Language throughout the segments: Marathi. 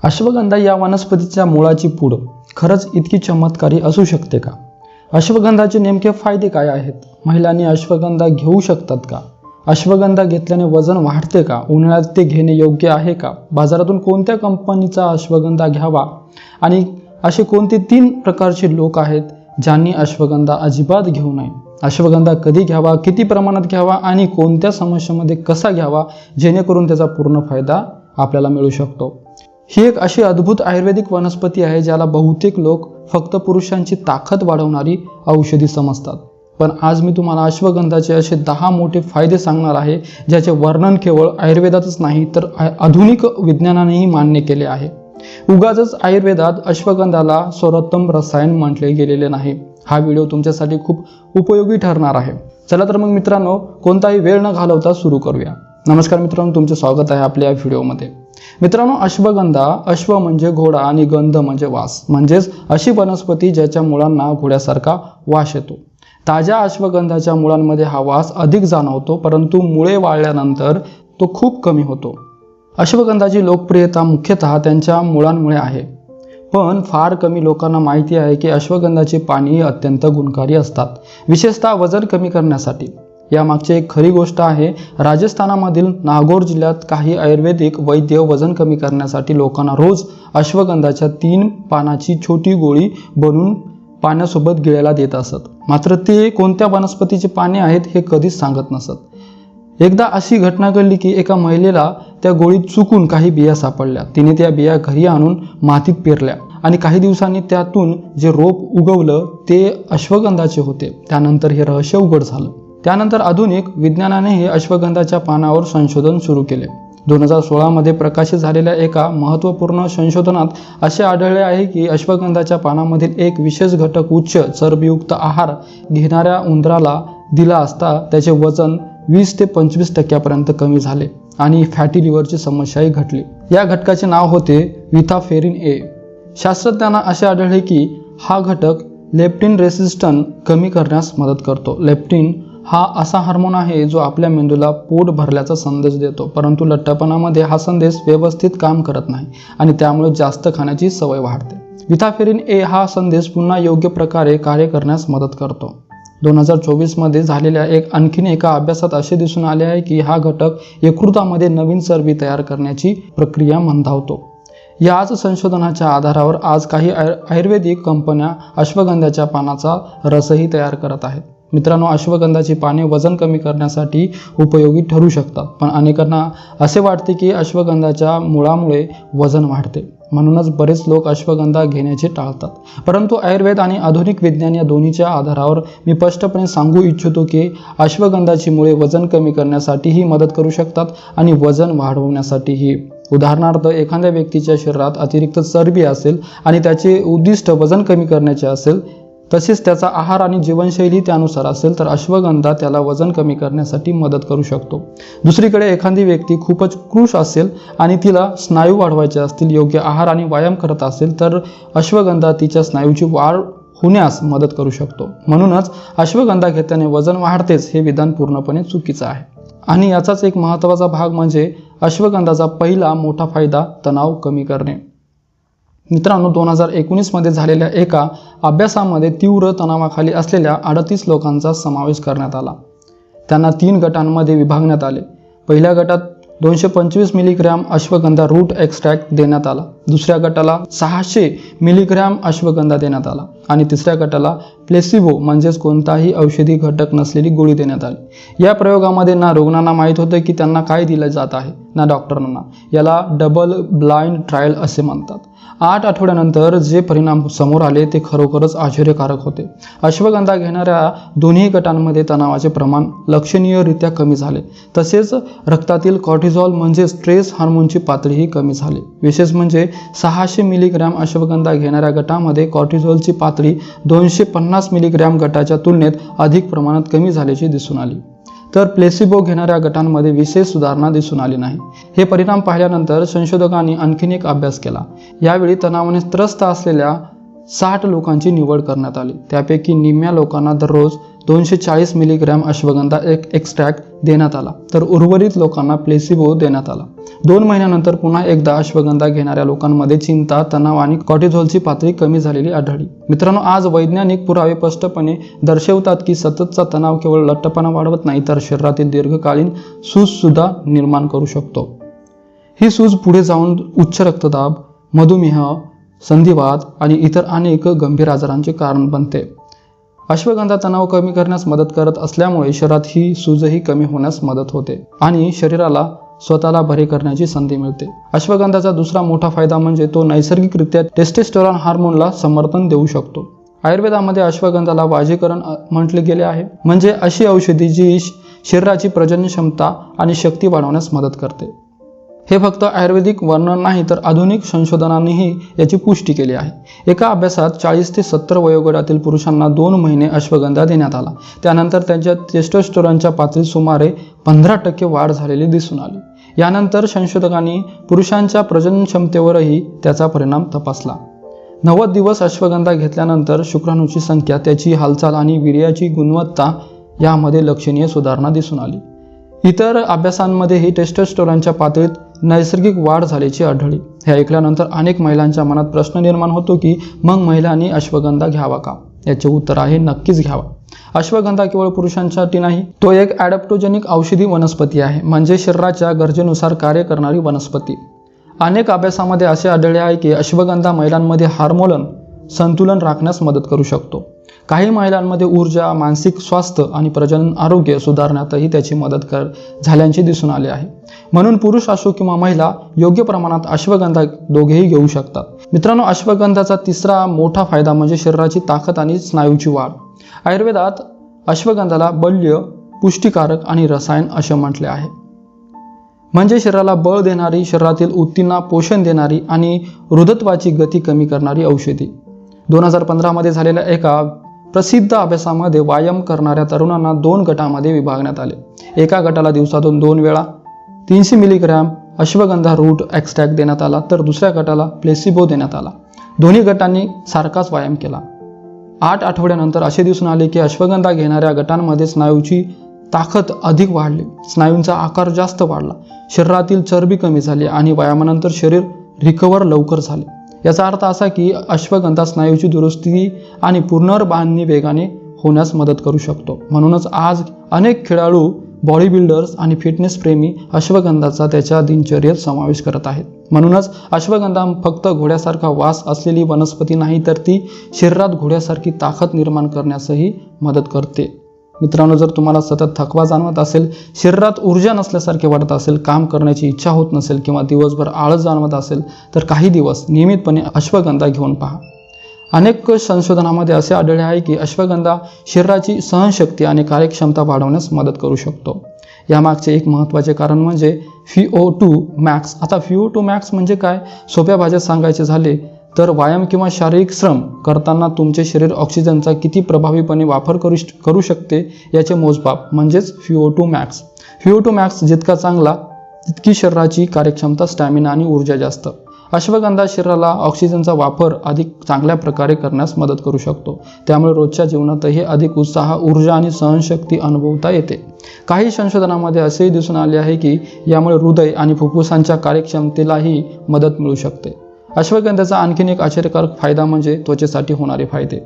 अश्वगंधा या वनस्पतीच्या मुळाची पूड खरंच इतकी चमत्कारी असू शकते का? अश्वगंधाचे नेमके फायदे काय आहेत? महिलांनी अश्वगंधा घेऊ शकतात का? अश्वगंधा घेतल्याने वजन वाढते का? उन्हाळ्यात ते घेणे योग्य आहे का? बाजारातून कोणत्या कंपनीचा अश्वगंधा घ्यावा? आणि असे कोणते 3 प्रकारचे लोक आहेत ज्यांनी अश्वगंधा अजिबात घेऊ नये? अश्वगंधा कधी घ्यावा, किती प्रमाणात घ्यावा आणि कोणत्या समस्येमध्ये कसा घ्यावा जेणेकरून त्याचा पूर्ण फायदा आपल्याला मिळू शकतो? ही एक अशी अद्भुत आयुर्वेदिक वनस्पती आहे ज्याला बहुतेक लोक फक्त पुरुषांची ताकद वाढवणारी औषधी समजतात. पण आज मी तुम्हाला अश्वगंधाचे असे 10 मोठे फायदे सांगणार आहे ज्याचे वर्णन केवळ आयुर्वेदातच नाही तर आधुनिक विज्ञानानेही मान्य केले आहे. उगाचच आयुर्वेदात अश्वगंधाला सर्वोत्तम रसायन म्हटले गेलेले नाही. हा व्हिडिओ तुमच्यासाठी खूप उपयोगी ठरणार आहे. चला तर मग मित्रांनो, कोणताही वेळ न घालवता सुरू करूया. नमस्कार मित्रांनो, तुमचे स्वागत आहे आपल्या या व्हिडिओमध्ये. मित्रांनो, अश्वगंधा, अश्व म्हणजे घोडा आणि गंध म्हणजे वास, म्हणजेच अशी वनस्पती ज्याच्या मुळांना घोड्यासारखा वास येतो. ताज्या अश्वगंधाच्या मुळांमध्ये हा वास अधिक जाणवतो, परंतु मुळे वाळल्यानंतर तो खूप कमी होतो. अश्वगंधाची लोकप्रियता मुख्यतः त्यांच्या मुळांमुळे आहे. पण फार कमी लोकांना माहिती आहे की अश्वगंधाची पाने अत्यंत गुणकारी असतात, विशेषतः वजन कमी करण्यासाठी. यामागची एक खरी गोष्ट आहे. राजस्थानामधील नागौर जिल्ह्यात काही आयुर्वेदिक वैद्य वजन कमी करण्यासाठी लोकांना रोज अश्वगंधाच्या 3 पानाची छोटी गोळी बनवून पाण्यासोबत गिळायला देत असत. मात्र ते कोणत्या वनस्पतीची पाने आहेत हे कधीच सांगत नसत. एकदा अशी घटना घडली की एका महिलेला त्या गोळीत चुकून काही बिया सापडल्या. तिने त्या बिया घरी आणून मातीत पेरल्या आणि काही दिवसांनी त्यातून जे रोप उगवलं ते अश्वगंधाचे होते. त्यानंतर हे रहस्य उघड झालं. त्यानंतर आधुनिक विज्ञानानेही अश्वगंधाच्या पानावर संशोधन सुरू केले. 2016 मध्ये प्रकाशित झालेल्या एका महत्त्वपूर्ण संशोधनात असे आढळले आहे की अश्वगंधाच्या पानामधील एक विशेष घटक उच्च चरबीयुक्त आहार घेणाऱ्या उंदराला दिला असता त्याचे वजन 20 ते 25% कमी झाले आणि फॅटी लिव्हरची समस्याही घटली. या घटकाचे नाव होते विथाफेरिन ए. शास्त्रज्ञांना असे आढळले की हा घटक लेप्टिन रेसिस्टन्स कमी करण्यास मदत करतो. लेप्टिन हा असा हार्मोन आहे जो आपल्या मेंदूला पोट भरल्याचा संदेश देतो, परंतु लठ्ठपणामध्ये हा संदेश व्यवस्थित काम करत नाही आणि त्यामुळे जास्त खाण्याची सवय वाढते. विथाफेरिन ए हा संदेश पुन्हा योग्य प्रकारे कार्य करण्यास मदत करतो. 2024 मध्ये झालेल्या आणखीन एका अभ्यासात असे दिसून आले आहे की हा घटक यकृतामध्ये नवीन चरबी तयार करण्याची प्रक्रिया मंदावतो. याच संशोधनाच्या आधारावर आज काही आयुर्वेदिक कंपन्या अश्वगंधाच्या पानाचा रसही तयार करत आहेत. मित्रांनो, अश्वगंधाची पाने वजन कमी करण्यासाठी उपयोगी ठरू शकतात, पण अनेकांना असे वाटते की अश्वगंधाच्या मुळामुळे वजन वाढते, म्हणूनच बरेच लोक अश्वगंधा घेण्याचे टाळतात. परंतु आयुर्वेद आणि आधुनिक विज्ञान या दोन्हीच्या आधारावर मी स्पष्टपणे सांगू इच्छितो की अश्वगंधाची मुळे वजन कमी करण्यासाठीही मदत करू शकतात आणि वजन वाढवण्यासाठीही. उदाहरणार्थ, एखाद्या व्यक्तीच्या शरीरात अतिरिक्त चरबी असेल आणि त्याचे उद्दिष्ट वजन कमी करण्याचे असेल, तसेच त्याचा आहार आणि जीवनशैली त्यानुसार असेल, तर अश्वगंधा त्याला वजन कमी करण्यासाठी मदत करू शकतो. दुसरीकडे एखादी व्यक्ती खूपच कृश असेल आणि तिला स्नायू वाढवायचे असतील, योग्य आहार आणि व्यायाम करत असेल, तर अश्वगंधा तिच्या स्नायूची वाढ होण्यास मदत करू शकतो. म्हणूनच अश्वगंधा घेतल्याने वजन वाढतेच हे विधान पूर्णपणे चुकीचं आहे. आणि याचाच एक महत्त्वाचा भाग म्हणजे अश्वगंधाचा पहिला मोठा फायदा तणाव कमी करणे. मित्रांनो, 2019 मध्ये झालेल्या एका अभ्यासामध्ये तीव्र तणावाखाली असलेल्या 38 लोकांचा समावेश करण्यात आला. त्यांना 3 गटांमध्ये विभागण्यात आले. पहिल्या गटात 225 मिलीग्रॅम अश्वगंधा रूट एक्स्ट्रॅक्ट देण्यात आला. दुसऱ्या गटाला 600 मिलीग्रॅम अश्वगंधा देण्यात आला आणि तिसऱ्या गटाला प्लेसिबो म्हणजेच कोणताही औषधी घटक नसलेली गोळी देण्यात आली. या प्रयोगामध्ये ना रुग्णांना माहीत होते की त्यांना काय दिले जात आहे, ना डॉक्टरांना. याला डबल ब्लाइंड ट्रायल असे म्हणतात. 8 आठवड्यानंतर जे परिणाम समोर आले ते खरोखरच आश्चर्यकारक होते. अश्वगंधा घेणाऱ्या दोन्ही गटांमध्ये तणावाचे प्रमाण लक्षणीयरित्या कमी झाले. तसेच रक्तातील कॉर्टिझॉल म्हणजे स्ट्रेस हार्मोनची पातळीही कमी झाली. विशेष म्हणजे 600 मिलीग्रॅम अश्वगंधा घेणाऱ्या गटामध्ये कॉर्टिझॉलची पातळी 250 मिलीग्रॅम गटाच्या तुलनेत अधिक प्रमाणात कमी झाल्याचे दिसून आली. तर प्लेसिबो घेणाऱ्या गटांमध्ये विशेष सुधारणा दिसून आली नाही. हे परिणाम पाहिल्यानंतर संशोधकांनी आणखीन एक अभ्यास केला. यावेळी तणावाने त्रस्त असलेल्या 60 लोकांची निवड करण्यात आली. त्यापैकी निम्म्या लोकांना दररोज 240 मिलीग्रॅम अश्वगंधा एक्स्ट्रॅक्ट देण्यात आला तर उर्वरित लोकांना प्लेसिबो देण्यात आला. 2 महिन्यानंतर पुन्हा एकदा अश्वगंधा घेणाऱ्या लोकांमध्ये चिंता, तणाव आणि कॉर्टिझॉलची पातळी कमी झालेली आढळली. मित्रांनो, आज वैज्ञानिक पुरावे स्पष्टपणे दर्शवतात की सततचा तणाव केवळ लठ्ठपणा वाढवत नाही तर शरीरातील दीर्घकालीन सूज सुद्धा निर्माण करू शकतो. ही सूज पुढे जाऊन उच्च रक्तदाब, मधुमेह, संधिवात आणि इतर अनेक गंभीर आजारांचे कारण बनते. अश्वगंधा तणाव कमी करण्यास मदत करत असल्यामुळे शरीरात ही सूजही कमी होण्यास मदत होते आणि शरीराला स्वतःला बरे करण्याची संधी मिळते. अश्वगंधाचा दुसरा मोठा फायदा म्हणजे तो नैसर्गिकरित्या टेस्टोस्टेरॉन हार्मोनला समर्थन देऊ शकतो. आयुर्वेदामध्ये अश्वगंधाला वाजीकरण म्हटले गेले आहे, म्हणजे अशी औषधी जी शरीराची प्रजनन क्षमता आणि शक्ती वाढवण्यास मदत करते. हे फक्त आयुर्वेदिक वर्णन नाही तर आधुनिक संशोधनानेही याची पुष्टी केली आहे. एका अभ्यासात 40 ते 70 वयोगटातील पुरुषांना 2 महिने अश्वगंधा देण्यात आला. त्यानंतर त्यांच्या टेस्टोस्टेरॉनच्या पातळीत सुमारे 15% वाढ झालेली दिसून आली. यानंतर संशोधकांनी पुरुषांच्या प्रजनन क्षमतेवरही त्याचा परिणाम तपासला. 90 दिवस अश्वगंधा घेतल्यानंतर शुक्राणूची संख्या, त्याची हालचाल आणि वीर्याची गुणवत्ता यामध्ये लक्षणीय सुधारणा दिसून आली. इतर अभ्यासांमध्येही टेस्टोस्टेरॉनच्या पातळीत नैसर्गिक वाढ झाल्याची आढळली. हे ऐकल्यानंतर अनेक महिलांच्या मनात प्रश्न निर्माण होतो की मग महिलांनी अश्वगंधा घ्यावा का? याचे उत्तर आहे नक्कीच घ्यावा. अश्वगंधा केवळ पुरुषांसाठी नाही, तो एक ॲडॅप्टोजेनिक औषधी वनस्पती आहे, म्हणजे शरीराच्या गरजेनुसार कार्य करणारी वनस्पती. अनेक अभ्यासामध्ये असे आढळले आहे की अश्वगंधा महिलांमध्ये हार्मोन संतुलन राखण्यास मदत करू शकतो. काही महिलांमध्ये ऊर्जा, मानसिक स्वास्थ्य आणि प्रजनन आरोग्य सुधारण्यातही त्याची मदत झाल्याचे दिसून आले आहे. म्हणून पुरुष असो किंवा महिला योग्य प्रमाणात अश्वगंधा दोघेही घेऊ शकतात. मित्रांनो, अश्वगंधाचा तिसरा मोठा फायदा म्हणजे शरीराची ताकद आणि स्नायूची वाढ. आयुर्वेदात अश्वगंधाला बल्य, पुष्टीकारक आणि रसायन असे म्हटले आहे, म्हणजे शरीराला बळ देणारी, शरीरातील ऊतींना पोषण देणारी आणि वृद्धत्वाची गती कमी करणारी औषधी. 2015 मध्ये झालेल्या एका प्रसिद्ध अभ्यासामध्ये व्यायाम करणाऱ्या तरुणांना 2 गटामध्ये विभागण्यात आले. एका गटाला दिवसातून 2 वेळा 300 मिलीग्रॅम अश्वगंधा रूट एक्स्ट्रॅक्ट देण्यात आला तर दुसऱ्या गटाला प्लेसिबो देण्यात आला. दोन्ही गटांनी सारखाच व्यायाम केला. 8 आठवड्यानंतर असे दिसून आले की अश्वगंधा घेणाऱ्या गटांमध्ये स्नायूची ताकद अधिक वाढली, स्नायूंचा आकार जास्त वाढला, शरीरातील चरबी कमी झाली आणि व्यायामानंतर शरीर रिकव्हर लवकर झाले. याचा अर्थ असा की अश्वगंधा स्नायूची दुरुस्ती आणि पुनर्बांधणी वेगाने होण्यास मदत करू शकतो. म्हणूनच आज अनेक खेळाडू, बॉडी बिल्डर्स आणि फिटनेस प्रेमी अश्वगंधाचा त्याच्या दिनचर्येत समावेश करत आहेत. म्हणूनच अश्वगंधा फक्त घोड्यासारखा वास असलेली वनस्पती नाही तर ती शरीरात घोड्यासारखी ताकद निर्माण करण्यासही मदत करते. मित्रांनो, जर तुम्हाला सतत थकवा जाणवत असेल, शरीरात ऊर्जा नसल्यासारखे वाटत असेल, काम करण्याची इच्छा होत नसेल किंवा दिवसभर आळस जाणवत असेल तर काही दिवस नियमितपणे अश्वगंधा घेऊन पहा. अनेक संशोधनामध्ये असे आढळले आहे की अश्वगंधा शरीराची सहनशक्ती आणि कार्यक्षमता वाढवण्यास मदत करू शकतो. यामागचे एक महत्त्वाचे कारण म्हणजे VO2 मॅक्स. आता VO2 मॅक्स म्हणजे काय? सोप्या भाषेत सांगायचे झाले तर व्यायाम किंवा शारीरिक श्रम करताना तुमचे शरीर ऑक्सिजनचा किती प्रभावीपणे वापर करू शकते याचे मोजमाप म्हणजेच VO2 मॅक्स. VO2 मॅक्स जितका चांगला तितकी शरीराची कार्यक्षमता, स्टॅमिना आणि ऊर्जा जास्त. अश्वगंधा शरीराला ऑक्सिजनचा वापर अधिक चांगल्या प्रकारे करण्यास मदत करू शकतो. त्यामुळे रोजच्या जीवनातही अधिक उत्साह, ऊर्जा आणि सहनशक्ती अनुभवता येते. काही संशोधनामध्ये असेही दिसून आले आहे की यामुळे हृदय आणि फुफ्फुसांच्या कार्यक्षमतेलाही मदत मिळू शकते. अश्वगंधाचा आणखीन एक आश्चर्यकारक फायदा म्हणजे त्वचेसाठी होणारे फायदे.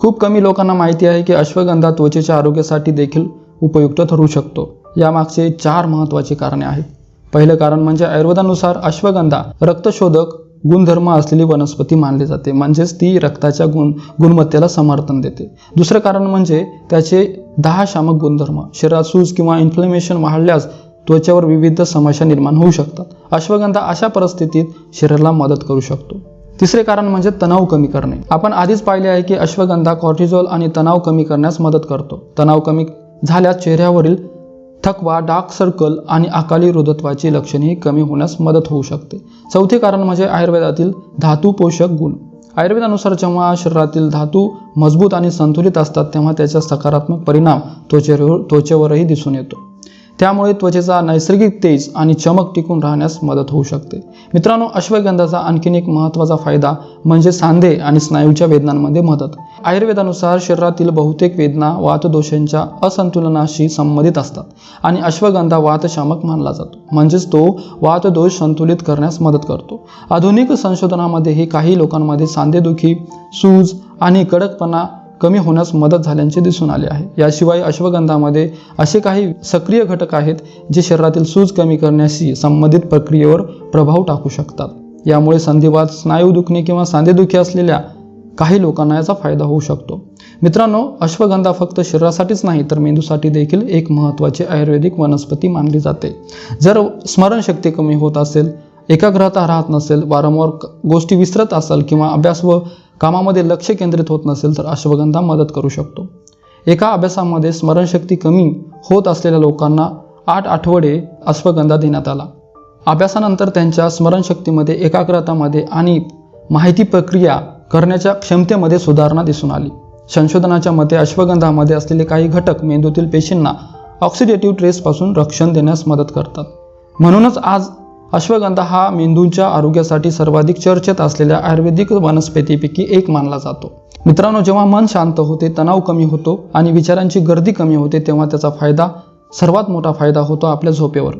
खूप कमी लोकांना माहिती आहे की अश्वगंधा त्वचेच्या आरोग्यासाठी देखील उपयुक्त ठरू शकतो. यामागचे 4 महत्त्वाचे कारणे आहेत. पहिलं कारण म्हणजे आयुर्वेदानुसार अश्वगंधा रक्तशोधक गुणधर्म असलेली वनस्पती मानली जाते, म्हणजेच ती रक्ताच्या गुणवत्तेला समर्थन देते. दुसरं कारण म्हणजे त्याचे 10 शामक गुणधर्म. शरीरात सूज किंवा इन्फ्लेमेशन वाढल्यास त्वचेवर विविध समस्या निर्माण होऊ शकतात. अश्वगंधा अशा परिस्थितीत शरीराला मदत करू शकतो. तिसरे कारण म्हणजे तणाव कमी करणे. आपण आधीच पाहिले आहे की अश्वगंधा कॉर्टिझॉल आणि तणाव कमी करण्यास मदत करतो. तणाव कमी झाल्यास चेहऱ्यावरील थकवा, डार्क सर्कल आणि अकाली वृद्धत्वाची लक्षणेही कमी होण्यास मदत होऊ शकते. चौथे कारण म्हणजे आयुर्वेदातील धातू पोषक गुण. आयुर्वेदानुसार जेव्हा शरीरातील धातू मजबूत आणि संतुलित असतात तेव्हा त्याचा सकारात्मक परिणाम त्वचेवरही दिसून येतो. त्यामुळे त्वचेचा नैसर्गिक तेज आणि चमक टिकून राहण्यास मदत होऊ शकते. मित्रांनो, अश्वगंधाचा आणखीन एक महत्त्वाचा फायदा म्हणजे सांधे आणि स्नायूच्या वेदनांमध्ये मदत. आयुर्वेदानुसार शरीरातील बहुतेक वेदना वातदोषांच्या असंतुलनाशी संबंधित असतात आणि अश्वगंधा वातशामक मानला जातो, म्हणजेच तो वातदोष संतुलित करण्यास मदत करतो. आधुनिक संशोधनामध्येही काही लोकांमध्ये सांधेदुखी, सूज आणि कडकपणा कमी होण्यास मदत झाल्याचे दिसून आले आहे. याशिवाय अश्वगंधामध्ये असे काही सक्रिय घटक आहेत जे शरीरातील सूज कमी करण्याशी संबंधित प्रक्रियेवर प्रभाव टाकू शकतात. यामुळे संधिवात, स्नायू दुखणे किंवा सांधेदुखी असलेल्या काही लोकांना याचा फायदा होऊ शकतो. मित्रांनो, अश्वगंधा फक्त शरीरासाठीच नाही तर मेंदूसाठी देखील एक महत्त्वाची आयुर्वेदिक वनस्पती मानली जाते. जर स्मरणशक्ती कमी होत असेल, एकाग्रता राहत नसेल, वारंवार गोष्टी विसरत असाल किंवा अभ्यास व कामामध्ये लक्ष केंद्रित होत नसेल तर अश्वगंधा मदत करू शकतो. एका अभ्यासामध्ये स्मरणशक्ती कमी होत असलेल्या लोकांना 8 आठवडे अश्वगंधा देण्यात आला. अभ्यासानंतर त्यांच्या स्मरणशक्तीमध्ये, एकाग्रतामध्ये आणि माहिती प्रक्रिया करण्याच्या क्षमतेमध्ये सुधारणा दिसून आली. संशोधनाच्या मते अश्वगंधामध्ये असलेले काही घटक मेंदूतील पेशींना ऑक्सिडेटिव्ह स्ट्रेसपासून रक्षण देण्यास मदत करतात. म्हणूनच आज अश्वगंधा हा मेंदूच्या आरोग्यासाठी सर्वाधिक चर्चेत असलेल्या आयुर्वेदिक वनस्पतीपैकी एक मानला जातो. मित्रांनो, जेव्हा मन शांत होते, तणाव कमी होतो आणि विचारांची गर्दी कमी होते तेव्हा त्याचा सर्वात मोठा फायदा होतो आपल्या झोपेवर.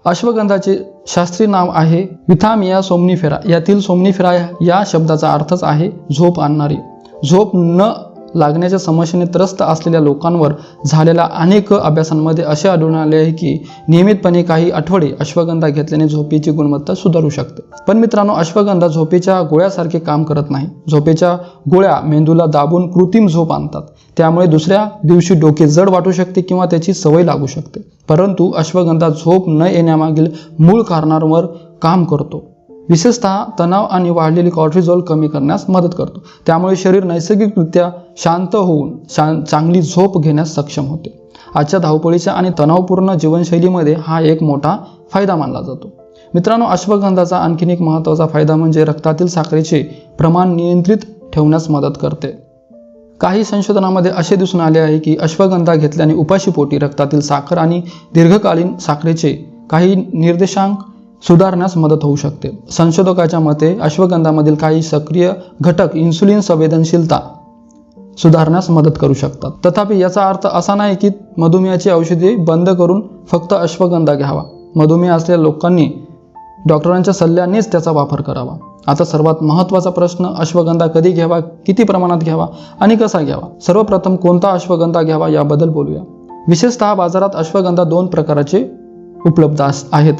अश्वगंधाचे शास्त्रीय नाव आहे विथामिया सोमनिफेरा. यातील सोमनिफेरा या शब्दाचा अर्थच आहे झोप आणणारी. झोप न लागण्याच्या समस्येने त्रस्त असलेल्या लोकांवर झालेल्या अनेक अभ्यासांमध्ये असे आढळून आले आहे की नियमितपणे काही आठवडे अश्वगंधा घेतल्याने झोपेची गुणवत्ता सुधारू शकते. पण मित्रांनो, अश्वगंधा झोपेच्या गोळ्यासारखे काम करत नाही. झोपेच्या गोळ्या मेंदूला दाबून कृत्रिम झोप आणतात. त्यामुळे दुसऱ्या दिवशी डोके जड वाटू शकते किंवा त्याची सवय लागू शकते. परंतु अश्वगंधा झोप न येण्यामागील मूळ कारणांवर काम करतो. विशेषतः तणाव आणि वाढलेली कॉर्टिझॉल कमी करण्यास मदत करतो. त्यामुळे शरीर नैसर्गिकरित्या शांत होऊन चांगली झोप घेण्यास सक्षम होते. आजच्या धावपळीच्या आणि तणावपूर्ण जीवनशैलीमध्ये हा एक मोठा फायदा मानला जातो. मित्रांनो, अश्वगंधाचा आणखीन एक महत्त्वाचा फायदा म्हणजे रक्तातील साखरेचे प्रमाण नियंत्रित ठेवण्यास मदत करते. काही संशोधनामध्ये असे दिसून आले आहे की अश्वगंधा घेतल्याने उपाशीपोटी रक्तातील साखर आणि दीर्घकालीन साखरेचे काही निर्देशांक सुधारण्यास मदत होऊ शकते. संशोधकाच्या मते अश्वगंधामधील काही सक्रिय घटक इन्सुलिन संवेदनशीलता सुधारण्यास मदत करू शकतात. तथापि याचा अर्थ असा नाही की मधुमेहाची औषधे बंद करून फक्त अश्वगंधा घ्यावा. मधुमेह असलेल्या लोकांनी डॉक्टरांच्या सल्ल्यानेच त्याचा वापर करावा. आता सर्वात महत्त्वाचा प्रश्न, अश्वगंधा कधी घ्यावा, किती प्रमाणात घ्यावा आणि कसा घ्यावा. सर्वप्रथम कोणता अश्वगंधा घ्यावा याबद्दल बोलूया. विशेषतः बाजारात अश्वगंधा 2 प्रकारचे उपलब्ध आहेत.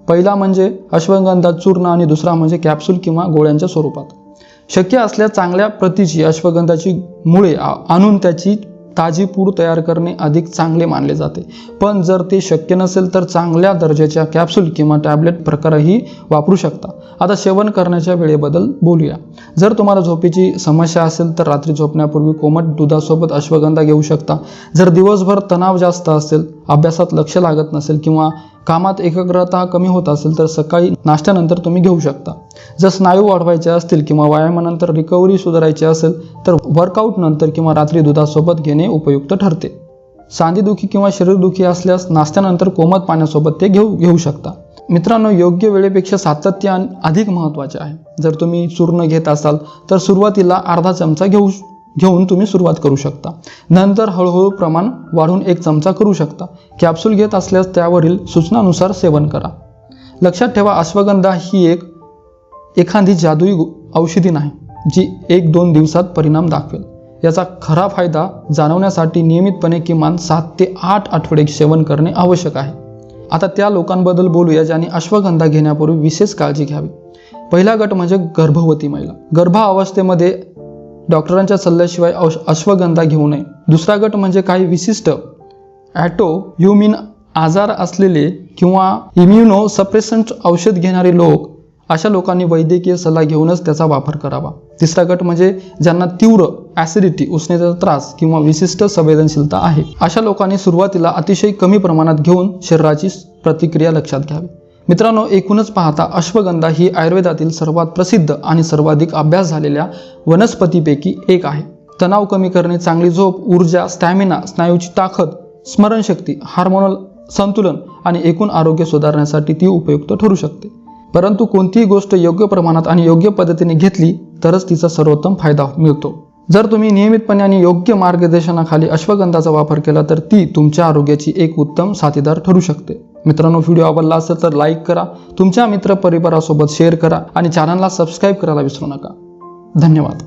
पहिला म्हणजे अश्वगंधा चूर्ण आणि दुसरा म्हणजे कॅप्सूल किंवा गोळ्यांच्या स्वरूपात. शक्य असल्यास चांगल्या प्रतीची अश्वगंधाची मुळे आणून त्याची ताजी पूड तयार करणे अधिक चांगले मानले जाते. पण जर ते शक्य नसेल तर चांगल्या दर्जाच्या कॅप्सूल किंवा टॅबलेट प्रकारही वापरू शकता. आता सेवन करण्याच्या वेळेबद्दल बोलूया. जर तुम्हाला झोपेची समस्या असेल तर रात्री झोपण्यापूर्वी कोमट दुधासोबत अश्वगंधा घेऊ शकता. जर दिवसभर तणाव जास्त असेल, अभ्यासात लक्ष लागत नसेल किंवा कामात एकाग्रता कमी होत असेल तर सकाळी नाश्त्यानंतर तुम्ही घेऊ शकता. जर स्नायू वाढवायचे असतील किंवा व्यायामानंतर रिकव्हरी सुधारायची असेल तर वर्कआउट नंतर किंवा रात्री दुधासोबत घेणे उपयुक्त ठरते. सांधेदुखी किंवा शरीरदुखी असल्यास नाश्त्यानंतर कोमट पाण्यासोबत ते घेऊ शकता. मित्रांनो, योग्य वेळेपेक्षा सातत्य अधिक महत्त्वाचे आहे. जर तुम्ही चूर्ण घेत असाल तर सुरुवातीला अर्धा चमचा घेऊन तुम्ही सुरुवात करू शकता. नंतर हळूहळू प्रमाण वाढवून 1 चमचा करू शकता. कॅप्सूल घेत असल्यास त्यावरील सूचनानुसार सेवन करा. लक्षात ठेवा, अश्वगंधा ही एखादी जादुई औषधी नाही जी 1-2 दिवसात परिणाम दाखवेल. याचा खरा फायदा जाणवण्यासाठी नियमितपणे किमान 7 ते 8 आठवडे सेवन करणे आवश्यक आहे. आता त्या लोकांबद्दल बोलूया ज्यांनी अश्वगंधा घेण्यापूर्वी विशेष काळजी घ्यावी. पहिला गट म्हणजे गर्भवती महिला. गर्भावस्थेमध्ये डॉक्टरांच्या सल्ल्याशिवाय अश्वगंधा घेऊ नये. दुसरा गट म्हणजे काही विशिष्ट ऑटोइम्यून आजार असलेले किंवा इम्युनो सप्रेसंट औषध घेणारे लोक. अशा लोकांनी वैद्यकीय सल्ला घेऊनच त्याचा वापर करावा. तिसरा गट म्हणजे ज्यांना तीव्र ॲसिडिटी, उष्णतेचा त्रास किंवा विशिष्ट संवेदनशीलता आहे. अशा लोकांनी सुरुवातीला अतिशय कमी प्रमाणात घेऊन शरीराची प्रतिक्रिया लक्षात घ्यावी. मित्रांनो, एकूणच पाहता अश्वगंधा ही आयुर्वेदातील सर्वात प्रसिद्ध आणि सर्वाधिक अभ्यास झालेल्या वनस्पतीपैकी एक आहे. तणाव कमी करणे, चांगली झोप, ऊर्जा, स्टॅमिना, स्नायूची ताकद, स्मरणशक्ती, हार्मोनल संतुलन आणि एकूण आरोग्य सुधारण्यासाठी ती उपयुक्त ठरू शकते. परंतु कोणतीही गोष्ट योग्य प्रमाणात आणि योग्य पद्धतीने घेतली तरच तिचा सर्वोत्तम फायदा मिळतो. जर तुम्ही नियमितपणे आणि योग्य मार्गदर्शनाखाली अश्वगंधाचा वापर केला तर ती तुमच्या आरोग्याची एक उत्तम साथीदार ठरू शकते. मित्रांनो, व्हिडिओ आवडला असेल तर लाईक करा, तुमच्या मित्र परिवारासोबत शेअर करा आणि चॅनलला सबस्क्राईब करायला विसरू नका. धन्यवाद.